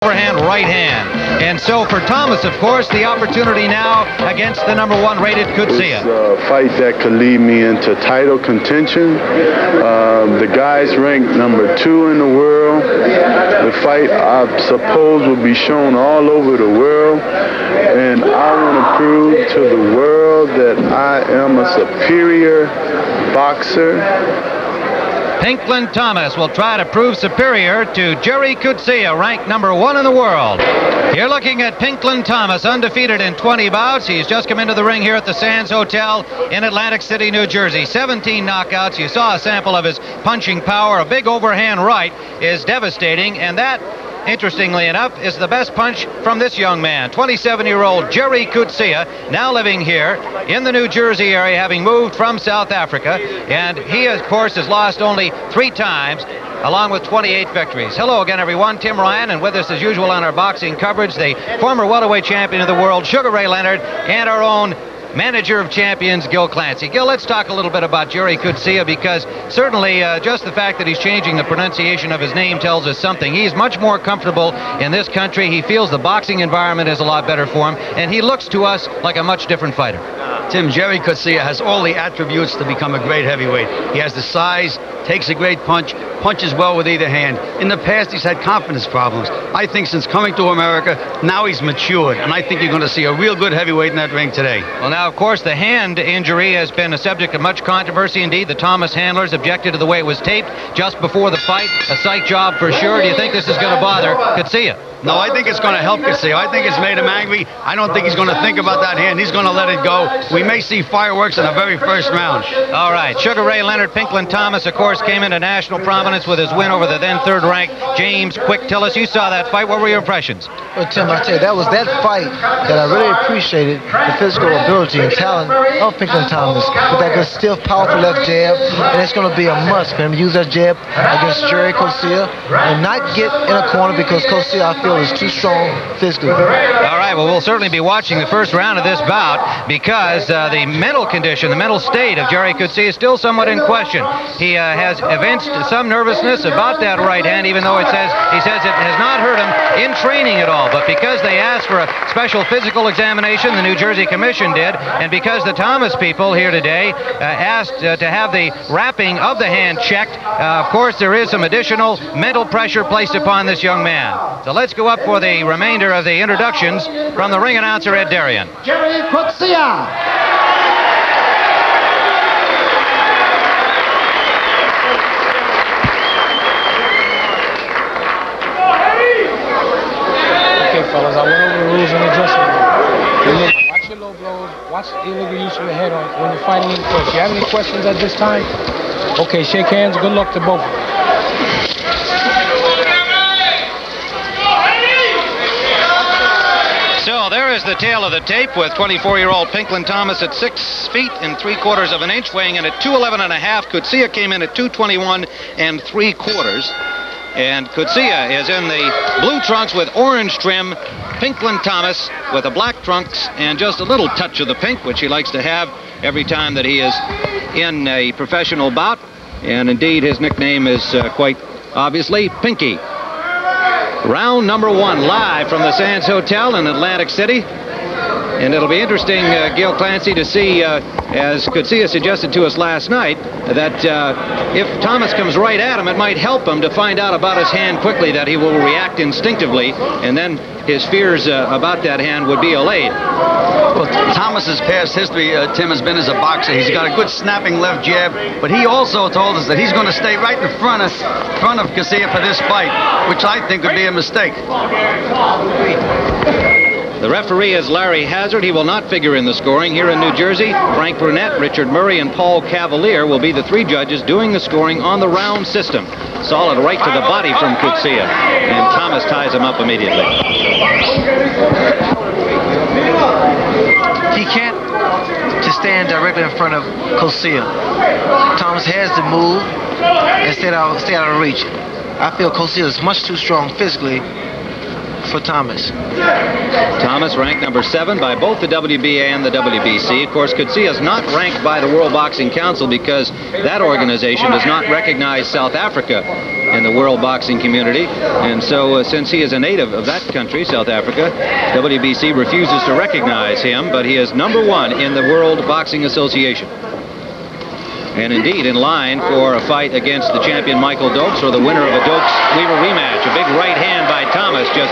overhand right hand. And so for Thomas, of course, the opportunity now against the #1 rated Coetzee. It's a fight that could lead me into title contention. The guy's ranked #2 in the world. The fight, I suppose, will be shown all over the world. And I want to prove to the world that I am a superior boxer. Pinklon Thomas will try to prove superior to Gerrie Coetzee, ranked #1 in the world. You're looking at Pinklon Thomas, undefeated in 20 bouts. He's just come into the ring here at the Sands Hotel in Atlantic City, New Jersey. 17 knockouts. You saw a sample of his punching power. A big overhand right is devastating, and that, interestingly enough, is the best punch from this young man. 27-year-old Gerrie Coetzee, now living here in the New Jersey area, having moved from South Africa. And he, of course, has lost only 3 times, along with 28 victories. Hello again, everyone. Tim Ryan, and with us as usual on our boxing coverage, the former welterweight champion of the world, Sugar Ray Leonard, and our own manager of champions, Gil Clancy. Gil, let's talk a little bit about Gerrie Coetzee, because certainly just the fact that he's changing the pronunciation of his name tells us something. He's much more comfortable in this country. He feels the boxing environment is a lot better for him, and he looks to us like a much different fighter. Tim, Gerrie Coetzee has all the attributes to become a great heavyweight. He has the size, takes a great punch, punches well with either hand. In the past, he's had confidence problems. I think since coming to America, now he's matured, and I think you're going to see a real good heavyweight in that ring today. Well, now, of course, the hand injury has been a subject of much controversy indeed. The Thomas handlers objected to the way it was taped just before the fight. A psych job for sure. Do you think this is going to bother Coetzee? No, I think it's going to help Coetzee. I think it's made him angry. I don't think he's going to think about that hand. He's going to let it go. We may see fireworks in the very first round. All right. Sugar Ray Leonard, Pinklon Thomas, of course, came into national prominence with his win over the then third-ranked James Quick Tillis. You saw that fight. What were your impressions? Well, Tim, I tell you, that was that fight that I really appreciated, the physical ability and talent of Pinklon Thomas with that good, stiff, powerful left jab. And it's going to be a must for him to use that jab against Gerrie Coetzee and not get in a corner, because Coetzee, I feel, is too strong physically. All right, well, we'll certainly be watching the first round of this bout, because the mental condition, the mental state of Gerrie Coetzee is still somewhat in question. He has evinced some nervousness about that right hand, even though he says it has not hurt him in training at all. But because they asked for a special physical examination, the New Jersey Commission did, and because the Thomas people here today asked to have the wrapping of the hand checked, of course, there is some additional mental pressure placed upon this young man. So let's go up for the remainder of the introductions from the ring announcer, Ed Darien. Gerrie Coetzee. Okay, fellas, I went over the rules in the dressing room. Watch your low blows, watch the illegal use of your head on when you're fighting in close. You have any questions at this time? Okay, shake hands. Good luck to both of you. So there is the tail of the tape with 24-year-old Pinklon Thomas at 6 feet and 3/4 of an inch, weighing in at 211.5. Coetzee came in at 221 3/4. And Coetzee is in the blue trunks with orange trim. Pinklon Thomas with the black trunks and just a little touch of the pink, which he likes to have every time that he is in a professional bout. And indeed, his nickname is quite obviously Pinky. Round number 1, live from the Sands Hotel in Atlantic City. And it'll be interesting, Gil Clancy, to see, as Coetzee suggested to us last night, that if Thomas comes right at him, it might help him to find out about his hand quickly, that he will react instinctively, and then his fears about that hand would be allayed. Well, Thomas's past history, Tim, has been as a boxer. He's got a good snapping left jab, but he also told us that he's going to stay right in front of Coetzee for this fight, which I think would be a mistake. The referee is Larry Hazard. He will not figure in the scoring here in New Jersey. Frank Burnett, Richard Murray, and Paul Cavalier will be the 3 judges doing the scoring on the round system. Solid right to the body from Coetzee, and Thomas ties him up immediately. He can't just stand directly in front of Coetzee. Thomas has to move and stay out of reach. I feel Coetzee is much too strong physically for Thomas. Thomas ranked number 7 by both the WBA and the WBC. Of course, Coetzee is not ranked by the World Boxing Council because that organization does not recognize South Africa in the world boxing community. And so since he is a native of that country, South Africa, WBC refuses to recognize him, but he is number 1 in the World Boxing Association. And indeed in line for a fight against the champion Michael Dokes, or the winner of a Dokes-Weaver rematch. A big right hand by Thomas just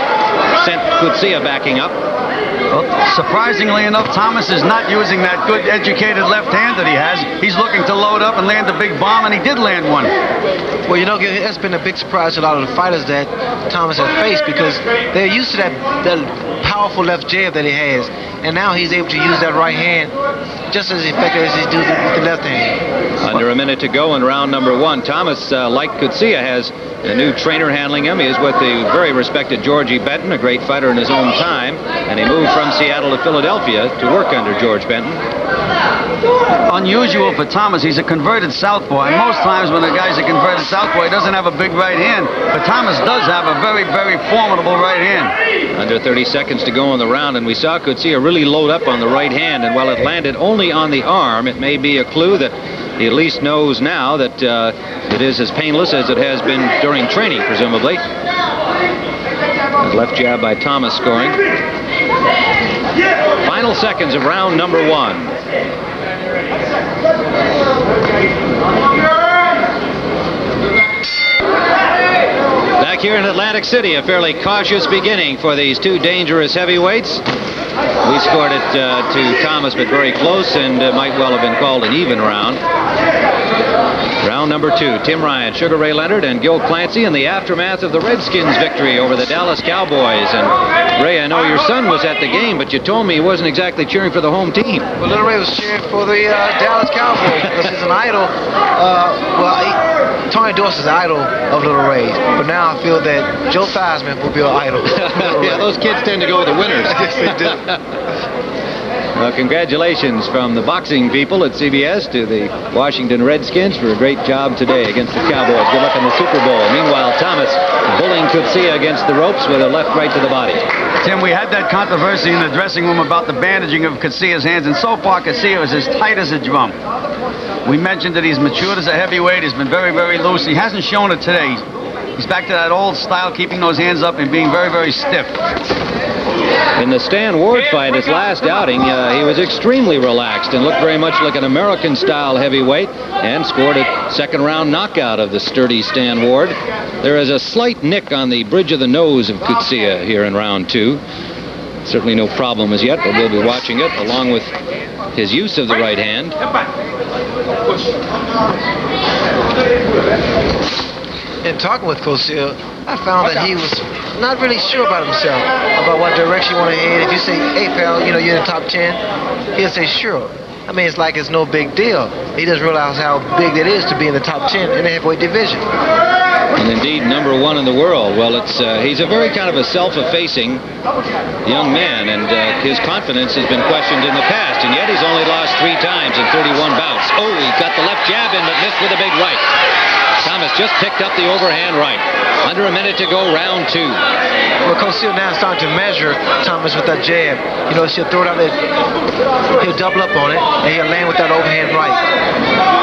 sent Coetzee backing up. Well, surprisingly enough, Thomas is not using that good educated left hand that he has. He's looking to load up and land a big bomb, and he did land one. Well, you know, that's been a big surprise to a lot of the fighters that Thomas has faced, because they're used to that powerful left jab that he has, and now he's able to use that right hand just as effective as he does with the left hand. Under a minute to go in round number 1. Thomas, like Coetzee, has a new trainer handling him. He is with the very respected Georgie Benton, a great fighter in his own time, and he moved from Seattle to Philadelphia to work under George Benton. Unusual for Thomas. He's a converted southpaw, and most times when a guy's a converted southpaw, he doesn't have a big right hand, but Thomas does have a very, very formidable right hand. Under 30 seconds to go in the round, and we saw Coetzee really load up on the right hand, and while it landed only on the arm, it may be a clue that he at least knows now that it is as painless as it has been during training, presumably. Left jab by Thomas scoring. Final seconds of round number 1. Back here in Atlantic City, a fairly cautious beginning for these two dangerous heavyweights. We scored it to Thomas, but very close, and might well have been called an even round. Round number 2, Tim Ryan, Sugar Ray Leonard, and Gil Clancy in the aftermath of the Redskins' victory over the Dallas Cowboys. And Ray, I know your son was at the game, but you told me he wasn't exactly cheering for the home team. Well, Little Ray was cheering for the Dallas Cowboys because he's an idol. Tony Dorsey's an idol of Little Ray, but now I feel that Joe Theismann will be an idol. Yeah, those kids tend to go with the winners. Yes, they do. Well, congratulations from the boxing people at CBS to the Washington Redskins for a great job today against the Cowboys. Good luck in the Super Bowl. Meanwhile, Thomas bullying Coetzee against the ropes with a left right to the body. Tim, we had that controversy in the dressing room about the bandaging of Coetzee's hands, and so far Coetzee is as tight as a drum. We mentioned that he's matured as a heavyweight. He's been very, very loose. He hasn't shown it today. He's back to that old style, keeping those hands up and being very, very stiff. In the Stan Ward fight, his last outing, he was extremely relaxed and looked very much like an American-style heavyweight, and scored a second-round knockout of the sturdy Stan Ward. There is a slight nick on the bridge of the nose of Coetzee here in round 2. Certainly no problem as yet, but we'll be watching it, along with his use of the right hand. In talking with Coetzee, I found that he was not really sure about himself, about what direction you want to head. If you say, hey, pal, you know, you're in the top 10, he'll say, sure. I mean, it's like it's no big deal. He doesn't realize how big it is to be in the top 10 in the heavyweight division. And indeed, number 1 in the world. Well, he's a very kind of a self-effacing young man, and his confidence has been questioned in the past, and yet he's only lost 3 times in 31 bouts. Oh, he got the left jab in, but missed with a big right. Thomas just picked up the overhand right. Under a minute to go, round 2. Well, Coetzee now is starting to measure Thomas with that jab. You know, she'll throw it out there, he'll double up on it, and he'll land with that overhand right.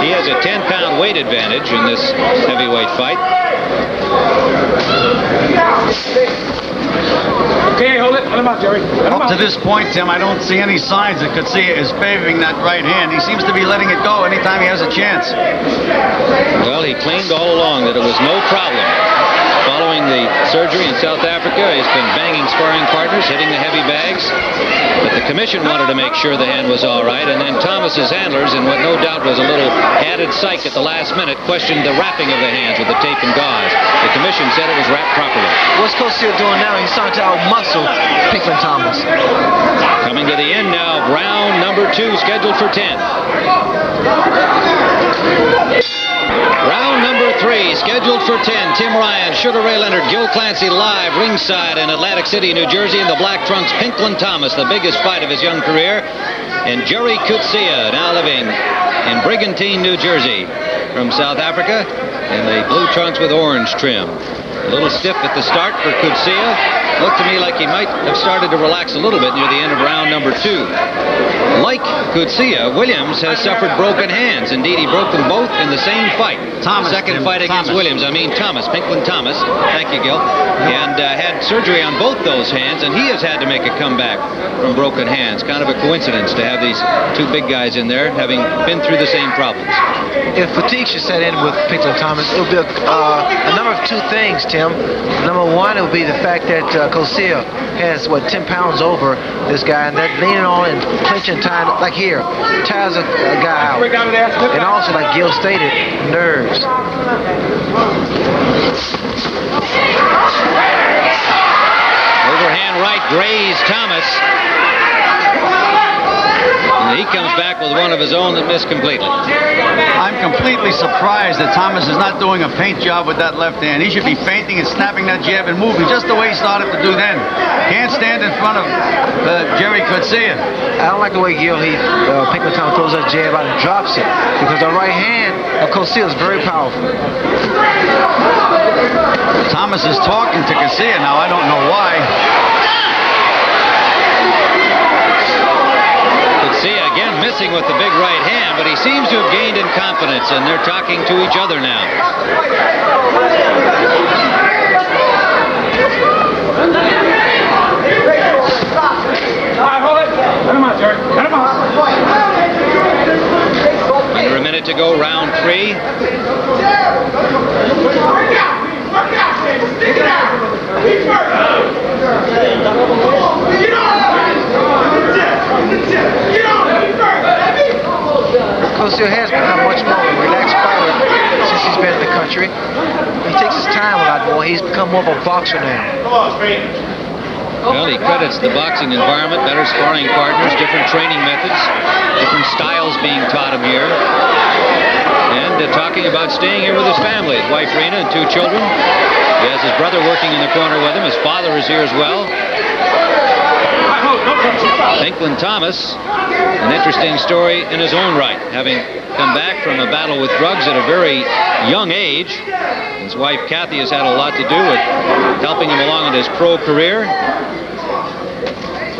He has a 10-pound weight advantage in this heavyweight fight. Okay, hold it. Let him out, Gerrie. Up to this point, Tim, I don't see any signs that Coetzee is favoring that right hand. He seems to be letting it go anytime he has a chance. Well, he claimed all along that it was no problem. Following the surgery in South Africa, he's been banging sparring partners, hitting the heavy bags. But the commission wanted to make sure the hand was all right, and then Thomas's handlers, in what no doubt was a little added psych at the last minute, questioned the wrapping of the hands with the tape and gauze. The commission said it was wrapped properly. What's Coetzee doing now? He's starting to out-muscle Pinklon Thomas. Coming to the end now of round number 2, scheduled for 10. Round number 3, scheduled for 10. Tim Ryan, Sugar Ray Leonard, Gil Clancy live ringside in Atlantic City, New Jersey, in the black trunks. Pinklon Thomas, the biggest fight of his young career. And Gerrie Coetzee, now living in Brigantine, New Jersey, from South Africa, in the blue trunks with orange trim. A little stiff at the start for Coetzee. Looked to me like he might have started to relax a little bit near the end of round number 2. Like Coetzee, Williams has suffered broken hands. Indeed, he broke them both in the same fight. Second fight against Williams. I mean Thomas, Pinklon Thomas. Thank you, Gil. And had surgery on both those hands, and he has had to make a comeback from broken hands. Kind of a coincidence to have these two big guys in there having been through the same problems. If fatigue should set in with Pinklon Thomas, it would be a number of two things, Tim. Number one, it would be the fact that Coetzee has, 10 pounds over this guy, and that leaning on and clinching, tying, like here, tires a guy out. And also, like Gil stated, nerves. Overhand right grazed Thomas. And he comes back with one of his own that missed completely. I'm completely surprised that Thomas is not doing a feint job with that left hand. He should be feinting and snapping that jab and moving just the way he started to do then. Can't stand in front of Gerrie Coetzee. I don't like the way Pinklon Thomas throws that jab out and drops it, because the right hand of Coetzee is very powerful. Thomas is talking to Coetzee now. I don't know why. Coetzee again missing with the big right hand, but he seems to have gained in confidence, and they're talking to each other now. Under a minute to go, round 3. Coetzee has become much more of a relaxed fighter since he's been in the country. He takes his time a lot more. He's become more of a boxer now. Well, he credits the boxing environment, better sparring partners, different training methods, different styles being taught him here. And talking about staying here with his family, his wife Rena and 2 children. He has his brother working in the corner with him. His father is here as well. Pinklon Thomas, an interesting story in his own right, having come back from a battle with drugs at a very young age. His wife Kathy has had a lot to do with helping him along in his pro career.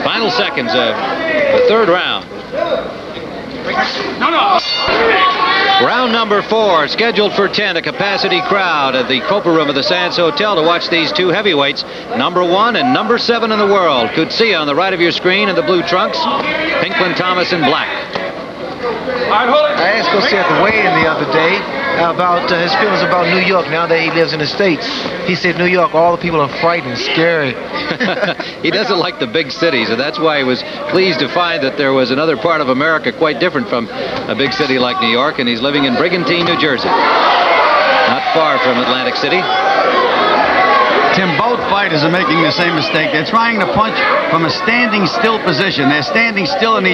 Final seconds of the 3rd round. Round number 4, scheduled for 10, a capacity crowd at the Copa Room of the Sands Hotel to watch these two heavyweights, number 1 and number 7 in the world. Coetzee on the right of your screen in the blue trunks, Pinklon Thomas in black. I asked Coetzee at the weigh-in the other day about his feelings about New York now that he lives in the States. He said New York, all the people are frightened, scary. He doesn't like the big cities, and that's why he was pleased to find that there was another part of America quite different from a big city like New York, and he's living in Brigantine, New Jersey. Not far from Atlantic City. Tim, both fighters are making the same mistake. They're trying to punch from a standing still position. They're standing still in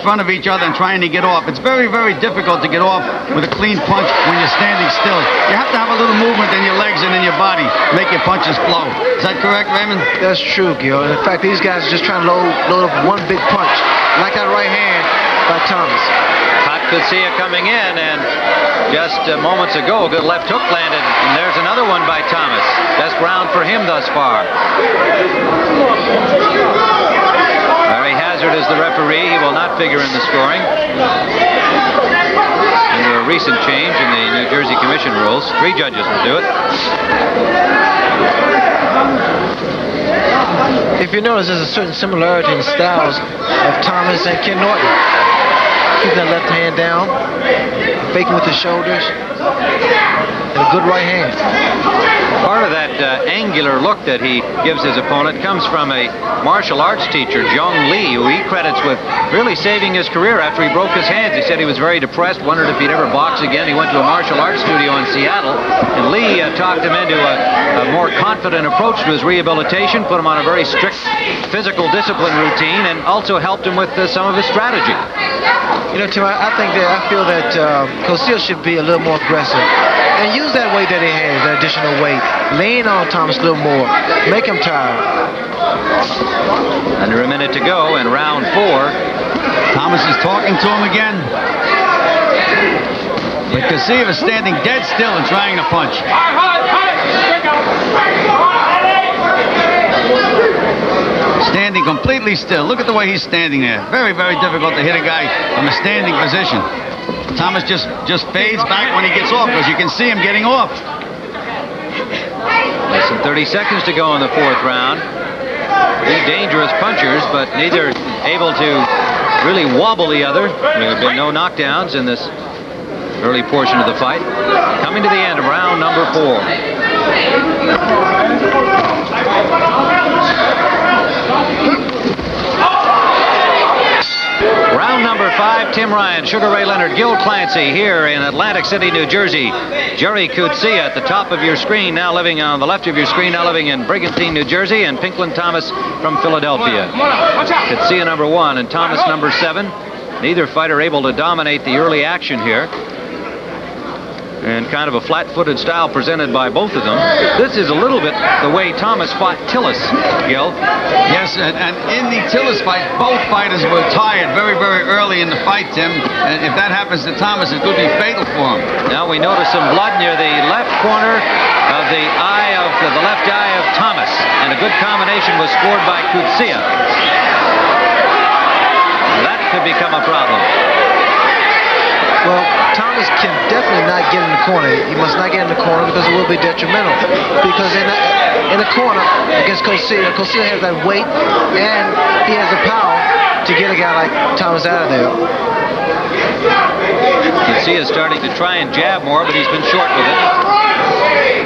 front of each other and trying to get off. It's very, very difficult to get off with a clean punch when you're standing still. You have to have a little movement in your legs and in your body to make your punches flow. Is that correct, Raymond? That's true, Gil. In fact, these guys are just trying to load up one big punch, like that right hand by Thomas. Coetzee coming in, and just moments ago, a good left hook landed, and there's another one by Thomas. Best round for him thus far. Larry Hazard is the referee. He will not figure in the scoring. Under a recent change in the New Jersey Commission rules, 3 judges will do it. If you notice, there's a certain similarity in styles of Thomas and Ken Norton. Keep that left hand down, faking with the shoulders, and a good right hand. Part of that angular look that he gives his opponent comes from a martial arts teacher, Jong Lee, who he credits with really saving his career after he broke his hands. He said he was very depressed, wondered if he'd ever box again. He went to a martial arts studio in Seattle, and Lee talked him into a more confident approach to his rehabilitation, put him on a very strict physical discipline routine, and also helped him with some of his strategy. You know, Tim, I feel that Coetzee should be a little more aggressive and use that weight that he has, that additional weight. Lean on Thomas a little more. Make him tired. Under a minute to go in round 4. Thomas is talking to him again. But Coetzee is standing dead still and trying to punch. standing completely still. Look at the way he's standing there. Very, very difficult to hit a guy from a standing position. Thomas just fades back when he gets off, because you can see him getting off. Less than 30 seconds to go in the fourth round. Two dangerous punchers, but neither able to really wobble the other. There have been no knockdowns in this early portion of the fight. Coming to the end of round number 4. Round number 5, Tim Ryan, Sugar Ray Leonard, Gil Clancy here in Atlantic City, New Jersey. Gerrie Coetzee at the top of your screen, now living on the left of your screen, now living in Brigantine, New Jersey, and Pinklon Thomas from Philadelphia. Coetzee number 1 and Thomas number 7. Neither fighter able to dominate the early action here. And kind of a flat-footed style presented by both of them. This is a little bit the way Thomas fought Tillis, Gil. Yes, and in the Tillis fight, both fighters were tired very, very early in the fight, Tim. And if that happens to Thomas, it could be fatal for him. Now we notice some blood near the left corner of the eye of the left eye of Thomas. And a good combination was scored by Coetzee. That could become a problem. Well, Thomas can definitely not get in the corner. He must not get in the corner because it will be detrimental. Because in the corner against Coetzee has that weight and he has the power to get a guy like Thomas out of there. Coetzee is starting to try and jab more, but he's been short with it.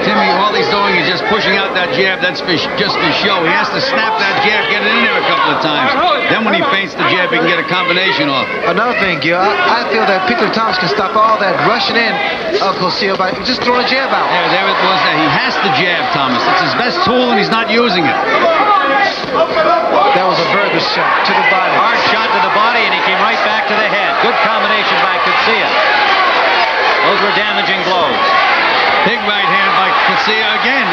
Timmy, all he's doing is just pushing out that jab. That's just for show. He has to snap that jab, get it in there a couple of times. Then when he feints the jab, he can get a combination off. Another thing, Gil, I feel that Pinklon Thomas can stop all that rushing in of Coetzee by just throwing a jab out. Yeah, there it was. He has to jab, Thomas. It's his best tool, and he's not using it. That was a very good shot to the body. Hard shot to the body, and he came right back to the head. Good combination by Coetzee. Those were damaging blows. Big right hand by Coetzee again.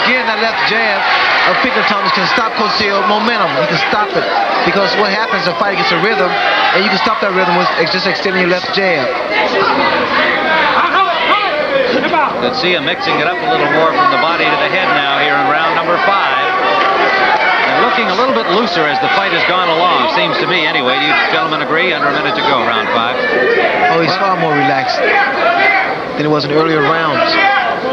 Again, that left jab of Pinklon Thomas can stop Coetzee momentum. He can stop it. Because what happens, the fighter gets a rhythm, and you can stop that rhythm with just extending your left jab. Coetzee mixing it up a little more from the body to the head now here in round number 5. And looking a little bit looser as the fight has gone along, seems to me anyway. Do you gentlemen agree? Under a minute to go, round 5. Oh, he's far more relaxed than it was in earlier rounds.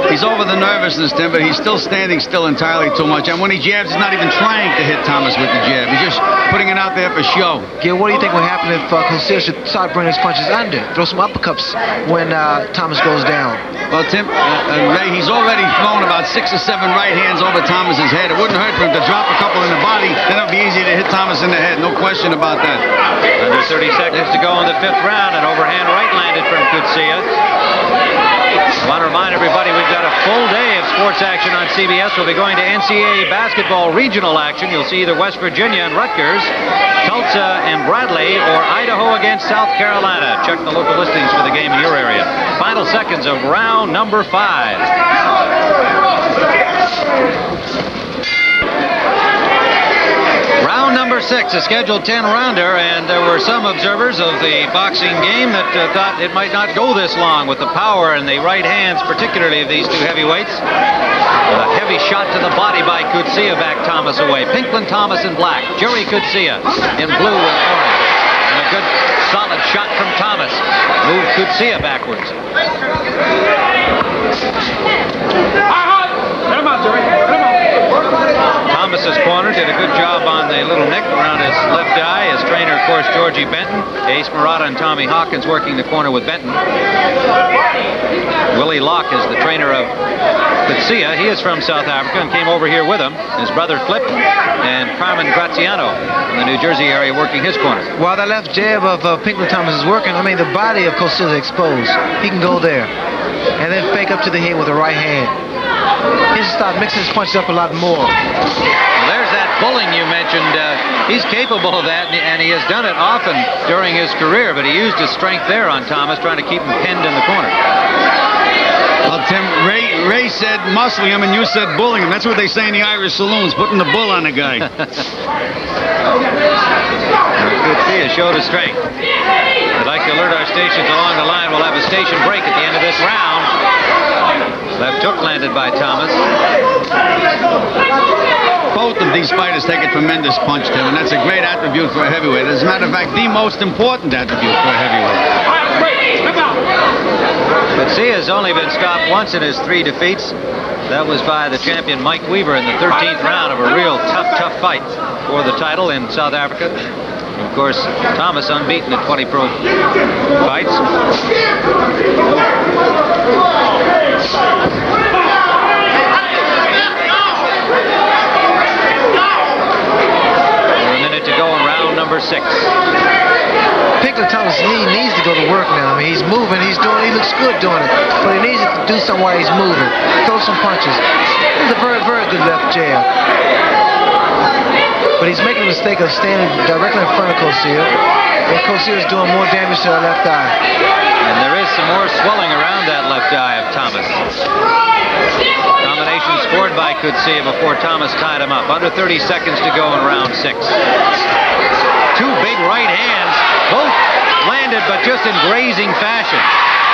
He's over the nervousness, Tim, but he's still standing still entirely too much. And when he jabs, he's not even trying to hit Thomas with the jab. He's just putting it out there for show. Gil, what do you think will happen if Coetzee should start bringing his punches under? Throw some uppercuts when Thomas goes down. Well, Tim, Ray, he's already thrown about 6 or 7 right hands over Thomas's head. It wouldn't hurt for him to drop a couple in the body. Then it'll be easy to hit Thomas in the head. No question about that. Under 30 seconds to go in the 5th round. An overhand right landed from Coetzee. I want to remind everybody we've got a full day of sports action on CBS. We'll be going to NCAA basketball regional action. You'll see either West Virginia and Rutgers, Tulsa and Bradley, or Idaho against South Carolina. Check the local listings for the game in your area. Final seconds of round number 5. Round number 6, a scheduled 10-rounder, and there were some observers of the boxing game that thought it might not go this long with the power and the right hands, particularly of these two heavyweights. A heavy shot to the body by Coetzee backed Thomas away. Pinklon Thomas in black, Gerrie Coetzee in blue and orange. And a good solid shot from Thomas. Moved Coetzee backwards. Thomas's corner did a good job on the little nick around his left eye. His trainer, of course, Georgie Benton. Ace Murata and Tommy Hawkins working the corner with Benton. Willie Locke is the trainer of Coetzee. He is from South Africa and came over here with him. His brother Flip and Carmen Graziano from the New Jersey area working his corner. While that left jab of Pinklon Thomas is working, I mean, the body of Coetzee is exposed. He can go there and then fake up to the head with the right hand. He just start mixing his punches up a lot more. Well, there's that bullying you mentioned. He's capable of that, and he has done it often during his career, but he used his strength there on Thomas, trying to keep him pinned in the corner. Well, Tim, Ray said muscling him, and you said bullying him. That's what they say in the Irish saloons, putting the bull on the guy. Coetzee has showed his strength. I'd like to alert our stations along the line. We'll have a station break at the end of this round. Left hook landed by Thomas. Both of these these fighters take a tremendous punch, Tim, and that's a great attribute for a heavyweight. As a matter of fact, the most important attribute for a heavyweight. Coetzee has only been stopped once in his 3 defeats. That was by the champion Mike Weaver in the 13th round of a real tough fight for the title in South Africa. And of course, Thomas unbeaten at 20 pro fights. A minute to go in round number 6. Pinklon Thomas needs to go to work now. I mean, he's moving, he looks good doing it, but he needs to do something while he's moving. Throw some punches. It's a very, very good left jab. But he's making a mistake of standing directly in front of Coetzee, and Coetzee is doing more damage to the left eye. And there is some more swelling around that left eye of Thomas. Combination scored by Coetzee before Thomas tied him up. Under 30 seconds to go in round 6. 2 big right hands, both landed but just in grazing fashion.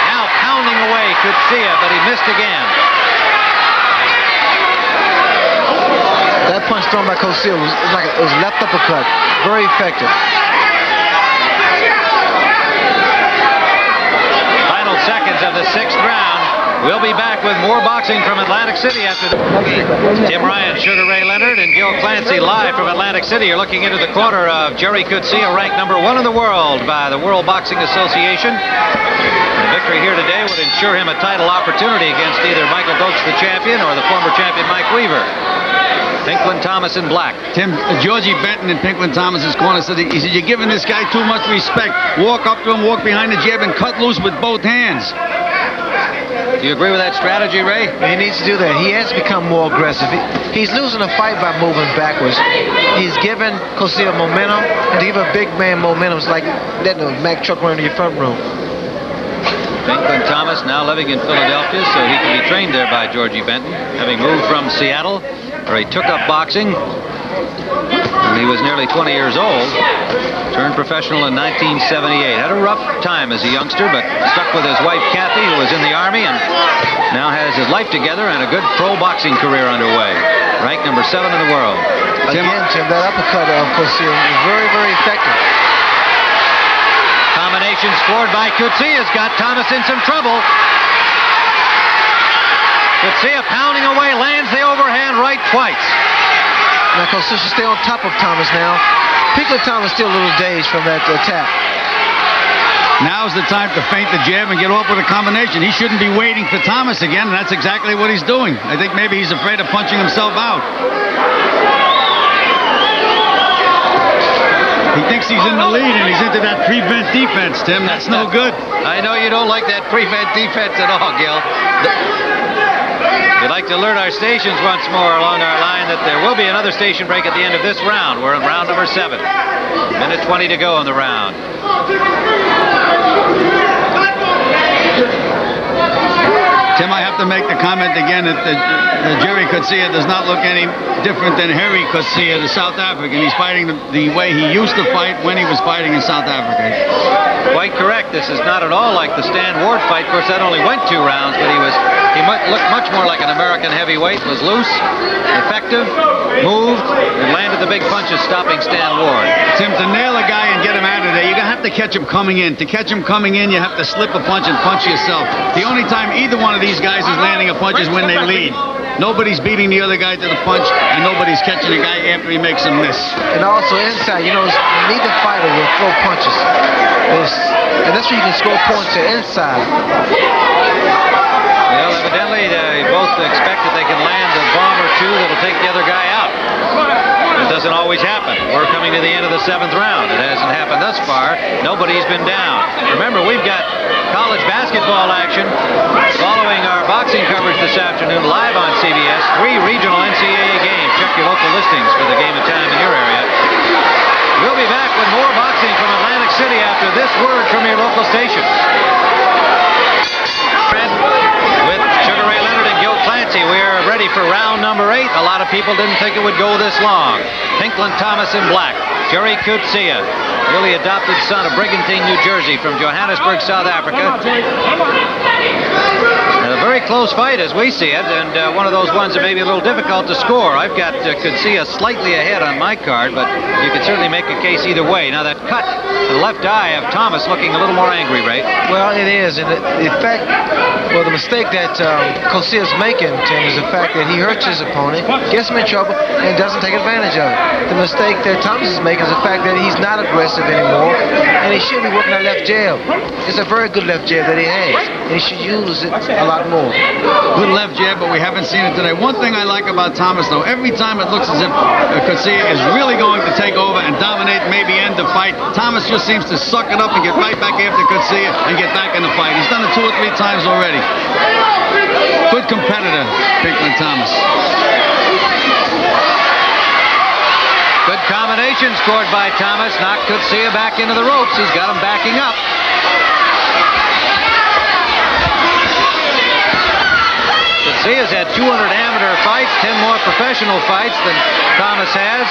Now pounding away Coetzee, but he missed again. That punch thrown by Coetzee was like it was left uppercut. Very effective. Final seconds of the 6th round. We'll be back with more boxing from Atlantic City after the... Tim Ryan, Sugar Ray Leonard, and Gil Clancy live from Atlantic City. You're looking into the corner of Gerrie Coetzee, ranked number 1 in the world by the World Boxing Association. The victory here today would ensure him a title opportunity against either Michael Doakes, the champion, or the former champion Mike Weaver. Pinklon Thomas in black. Tim, Georgie Benton in Pinklon Thomas's corner said, he said, you're giving this guy too much respect. Walk up to him, walk behind the jab, and cut loose with both hands. Do you agree with that strategy, Ray? He needs to do that. He has become more aggressive. He's losing a fight by moving backwards. He's given Coetzee momentum, and to give a big man momentum is like letting a Mack truck run in your front room. Pinklon Thomas now living in Philadelphia, so he can be trained there by Georgie Benton, having moved from Seattle, where he took up boxing when he was nearly 20 years old. Turned professional in 1978. Had a rough time as a youngster, but stuck with his wife Kathy, who was in the Army, and now has his life together and a good pro boxing career underway. Ranked number 7 in the world. Again, Tim, that uppercut of Coetzee is very, very effective. Combination scored by Coetzee has got Thomas in some trouble. Coetzee pounding away, lands the overhand right twice. Now Coetzee should stay on top of Thomas now. Pinklon Thomas still a little dazed from that attack. Now's the time to feint the jab and get off with a combination. He shouldn't be waiting for Thomas again, and that's exactly what he's doing. I think maybe he's afraid of punching himself out. He thinks he's in the lead, and he's into that prevent defense, Tim. That's no good. I know you don't like that prevent defense at all, Gil. We'd like to alert our stations once more along our line that there will be another station break at the end of this round. We're in round number 7. Minute 20 to go in the round. Tim, I have to make the comment again that Gerrie Coetzee does not look any different than Harry Coetzee, the South African. He's fighting the way he used to fight when he was fighting in South Africa. Quite correct. This is not at all like the Stan Ward fight. Of course, that only went 2 rounds, but he looked much more like an American heavyweight. Was loose, effective, moved, and landed the big punches, stopping Stan Ward. Tim, to nail a guy and get him out of there, you're going to have to catch him coming in. To catch him coming in, you have to slip a punch and punch yourself. The only time either one of these guys is landing a punch is when they lead. Nobody's beating the other guy to the punch, and nobody's catching a guy after he makes a miss. And also inside, you know, neither fighter will throw punches. And that's where you can score points to inside. Well, evidently, they both expect that they can land a bomb or 2 that'll take the other guy out. It doesn't always happen. We're coming to the end of the 7th round. It hasn't happened thus far. Nobody's been down. Remember, we've got college basketball action following our boxing coverage this afternoon live on CBS. 3 regional NCAA games. Check your local listings for the game of time in your area. We'll be back with more boxing from Atlantic City after this word from your local station. With Sugar Ray Leonard and Gil Clancy, we are ready for round number 8. A lot of people didn't think it would go this long. Pinklon Thomas in black. Gerrie Coetzee, really adopted son of Brigantine, New Jersey, from Johannesburg, South Africa. And a very close fight as we see it, and one of those ones that may be a little difficult to score. I've got Coetzee slightly ahead on my card, but you can certainly make a case either way. Now that cut to the left eye of Thomas looking a little more angry, Ray. Well, it is, and in fact, well, the mistake that Coetzee is making, Tim, is the fact that he hurts his opponent, gets him in trouble, and doesn't take advantage of it. The mistake that Thomas is making is the fact that he's not aggressive anymore, and he should be working that left jab. It's a very good left jab that he has, and he should use it a lot more. Good left jab, but we haven't seen it today. One thing I like about Thomas, though, every time it looks as if Coetzee is really going to take over and dominate, maybe end the fight, Thomas just seems to suck it up and get right back after Coetzee and get back in the fight. He's done it 2 or 3 times already. Good competitor, Pinklon Thomas. Good combination scored by Thomas. Knocked Coetzee back into the ropes. He's got him backing up. Coetzee has had 200 amateur fights, 10 more professional fights than Thomas has.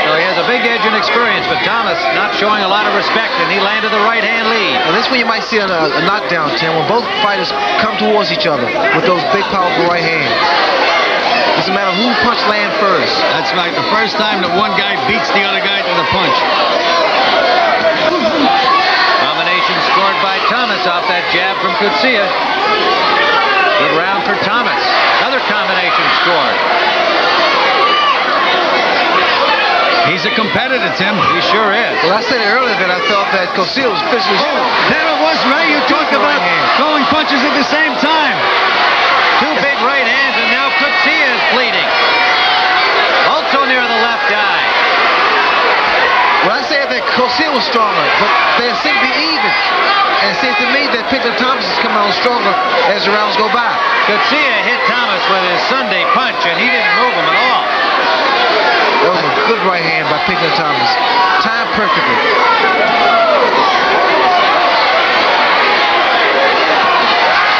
So he has a big edge in experience, but Thomas not showing a lot of respect, and he landed the right-hand lead. And this is when you might see a knockdown, Tim, when both fighters come towards each other with those big, powerful right hands. Doesn't matter who punch land first. That's right. The first time that one guy beats the other guy to the punch. Combination scored by Thomas off that jab from Coetzee. Good round for Thomas. Another combination scored. He's a competitor, Tim. He sure is. Well, I said earlier that I felt that Coetzee was physically... There it was, Ray. You talked about throwing punches at the same time. 2 big right hands, and now Coetzee is bleeding. Also near the left eye. Well, I said that Coetzee was stronger, but they seem to be even. And it seems to me that Pinklon Thomas is coming on stronger as the rounds go by. Coetzee hit Thomas with his Sunday punch, and he didn't move him at all. That was a good right hand by Pinklon Thomas. Timed perfectly.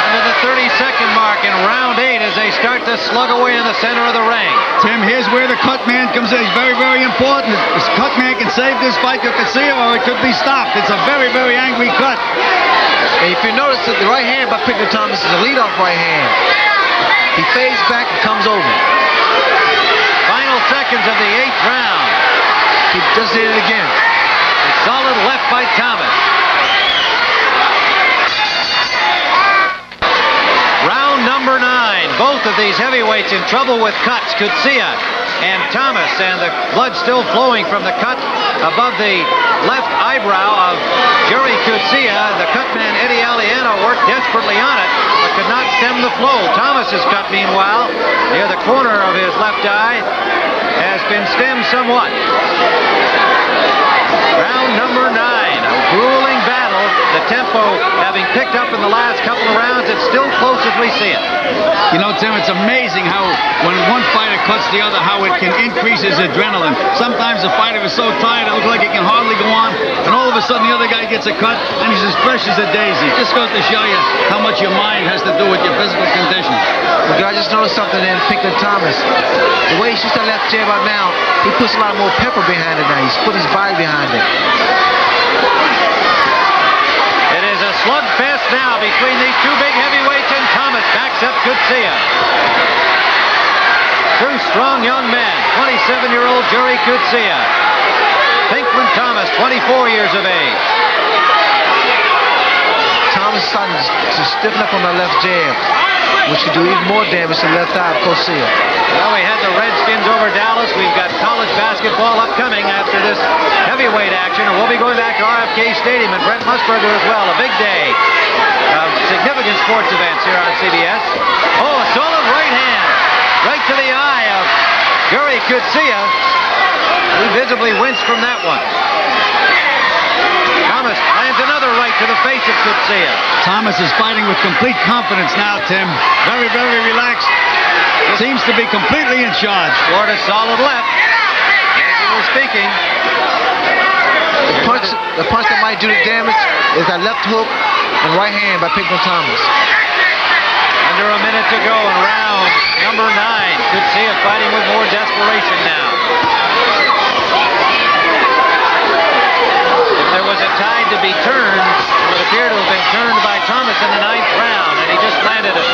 Under the 30-second mark in round 8 as they start to slug away in the center of the ring. Tim, here's where the cut man comes in. It's very, very important. This cut man can save this fight to Coetzee, or it could be stopped. It's a very, very angry cut. And if you notice that the right hand by Pinklon Thomas is a leadoff right hand. He fades back and comes over. Final seconds of the 8th round. He just did it again. A solid left by Thomas. Round number 9. Both of these heavyweights in trouble with cuts. Coetzee and Thomas, and the blood still flowing from the cut above the left eyebrow of Gerrie Coetzee. The cutman Eddie Aliano worked desperately on it, but could not stem the flow. Thomas's cut, meanwhile, near the corner of his left eye, has been stemmed somewhat. Round number 9, a grueling battle. The tempo having picked up in the last couple of rounds. It's still close as we see it. You know, Tim, it's amazing how when one fighter cuts the other, how it can increase his adrenaline. Sometimes the fighter is so tired it looks like he can hardly go on, and all of a sudden the other guy gets a cut, and he's as fresh as a daisy. Just goes to show you how much your mind has to do with your physical condition. Well, I just noticed something in Pinklon Thomas. The way he shoots that left jab right now, he puts a lot more pepper behind it now. He's put his body behind it. It is a slugfest now between these 2 big heavyweights, and Thomas backs up Coetzee. 2 strong young men, 27-year-old Gerrie Coetzee. Pinklon Thomas, 24 years of age. Thomas is starting to stiffen up on that left jab, which could do even more damage to the left eye of Coetzee. Well, we had the Redskins over Dallas. We've got college basketball upcoming after this heavyweight action, and we'll be going back to RFK Stadium and Brent Musburger as well. A big day of significant sports events here on CBS. Oh, a solid right hand right to the eye of Gerrie Coetzee. He visibly winced from that one. Thomas lands another right to the face of Coetzee. Thomas is fighting with complete confidence now, Tim. Very, very relaxed. Seems to be completely in charge. Scored a solid left. As we were speaking. The punch that might do the damage is that left hook and right hand by Pinklon Thomas. Under a minute to go in round number 9. Coetzee fighting with more desperation now. If there was a tide to be turned, it would appear to have been turned by Thomas in the 9th round, and he just landed a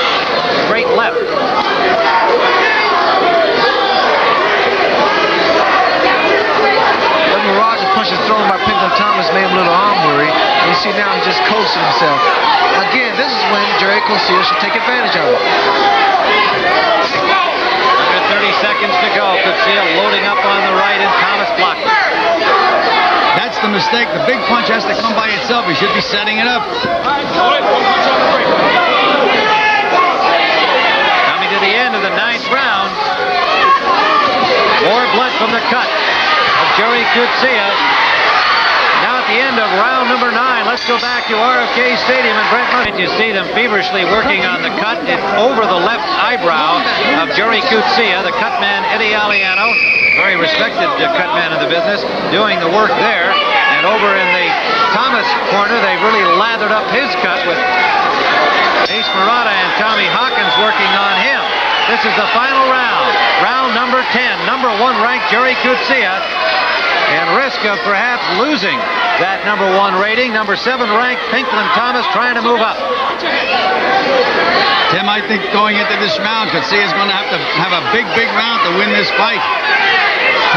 posted himself. Again, this is when Gerrie Coetzee should take advantage of it. Under 30 seconds to go. Coetzee loading up on the right and Thomas blocked it. That's the mistake. The big punch has to come by itself. He should be setting it up. Coming to the end of the 9th round. More blood from the cut of Gerrie Coetzee. Now at the end of round number 9, let's go back to RFK Stadium in Brentwood. You see them feverishly working on the cut. It's over the left eyebrow of Gerrie Coetzee, the cut man Eddie Aliano, very respected cut man in the business, doing the work there. And over in the Thomas corner, they really lathered up his cut with Ace Murata and Tommy Hawkins working on him. This is the final round. Round number 10. Number 1 ranked Gerrie Coetzee, and risk of perhaps losing that number 1 rating. Number 7 ranked Pinklon Thomas trying to move up. Tim, I think going into this round, Coetzee is going to have a big round to win this fight.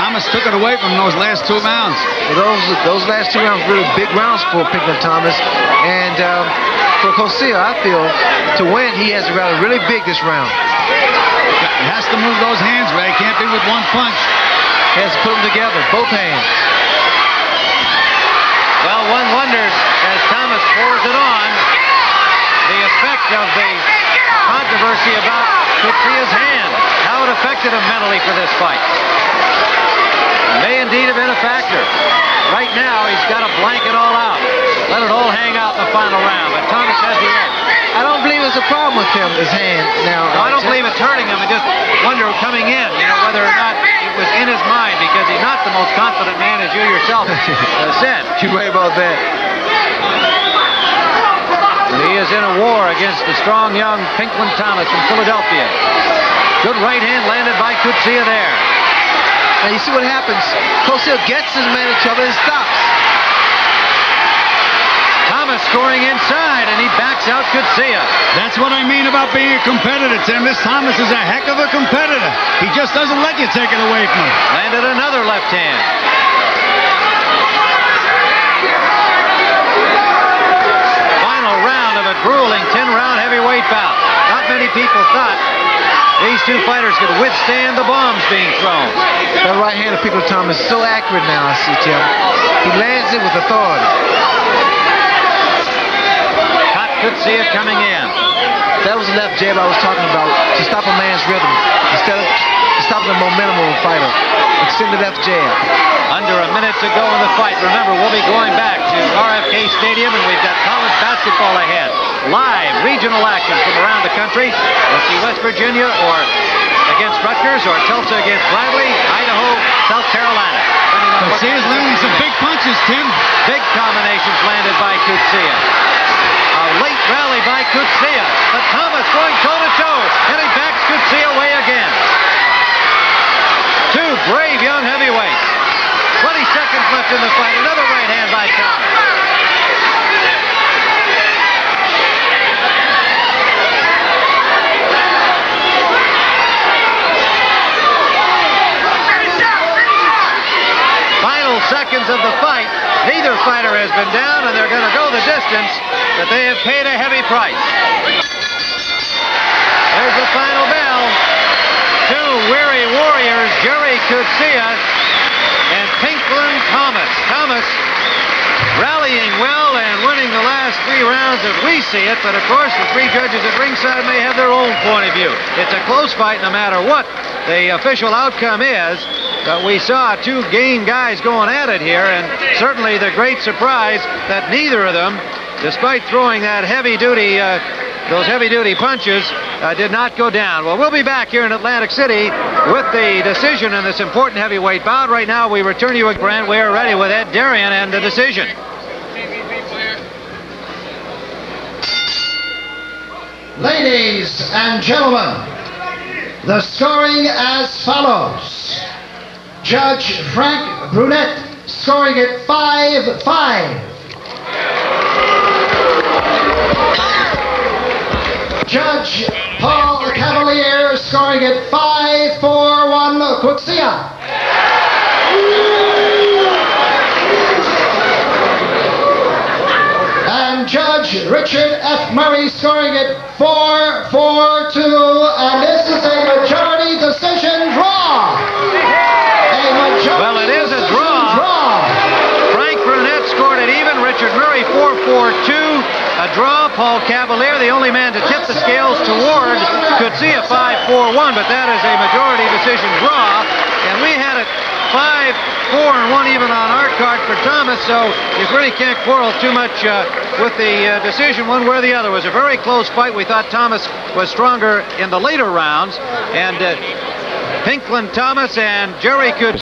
Thomas took it away from those last 2 rounds. Well, those last 2 rounds really big rounds for Pinklon Thomas. And for Coetzee, I feel, to win, he has to rally really big this round. He has to move those hands, Ray. Can't be with one punch. He has to put them together, both hands. Well, one wonders, as Thomas pours it on, the effect of the controversy about Coetzee's hand, how it affected him mentally for this fight. May indeed have been a factor. Right now, he's got to blank it all out. Let it all hang out in the final round, but Thomas has the edge. I don't believe it's a problem with him, his hand. Now, No, I don't believe it's hurting him. I just wonder coming in, whether or not it was in his mind, because he's not the most confident man, as you yourself said. You're right about that. He is in a war against the strong young Pinklon Thomas from Philadelphia. Good right hand landed by Coetzee there. Now you see what happens. Coetzee gets his man in trouble and stops. Thomas scoring inside, and he backs out Coetzee. That's what I mean about being a competitor, Tim. This Thomas is a heck of a competitor. He just doesn't let you take it away from him. Landed another left hand. Final round of a grueling 10-round heavyweight bout. Not many people thought these two fighters could withstand the bombs being thrown. That right hand of Pinklon Thomas is so accurate now, I see, Tim. He lands it with authority. Coetzee coming in. That was the left jab I was talking about, to stop a man's rhythm. Instead of stopping the momentum of a fighter. Extend the left jab. Under a minute to go in the fight. Remember, we'll be going back to RFK Stadium, and we've got college basketball ahead. Live regional action from around the country. We'll see West Virginia or against Rutgers, or Tulsa against Bradley, Idaho, South Carolina. Coetzee is landing some big punches, Tim. Big combinations landed by Coetzee. A late rally by Coetzee, but Thomas going toe-to-toe, and he backs Coetzee away again. Two brave young heavyweights. 20 seconds left in the fight. Another right hand by Thomas. Final seconds of the fight. Neither fighter has been down, and they're going to go the distance, but they have paid a heavy price. There's the final bell. Two weary warriors, Gerrie Coetzee and Pinklon Thomas. Thomas rallying well and winning the last 3 rounds as we see it, but of course the 3 judges at ringside may have their own point of view. It's a close fight no matter what the official outcome is. But we saw 2 game guys going at it here, and certainly the great surprise that neither of them, despite throwing that those heavy-duty punches, did not go down. Well, we'll be back here in Atlantic City with the decision in this important heavyweight bout. Right now, we return to you, Brand. We're ready with Ed Darien and the decision. Ladies and gentlemen, the scoring as follows. Judge Frank Brunette scoring it 5-5. Judge Paul Cavalier scoring it 5-4-1 Coetzee. And and Judge Richard F. Murray scoring it 4-4-2, and this is a majority decision draw. Well, it is a draw. Frank Brunette scored it even. Richard Murray 4-4-2. A draw. Paul Cavalier, the only man to tip the scales toward Coetzee, a 5-4-1, but that is a majority decision draw. And we had it 5-4-1 even on our card for Thomas, so you really can't quarrel too much with the decision one way or the other. It was a very close fight. We thought Thomas was stronger in the later rounds, and Pinklon Thomas and Gerrie Coetzee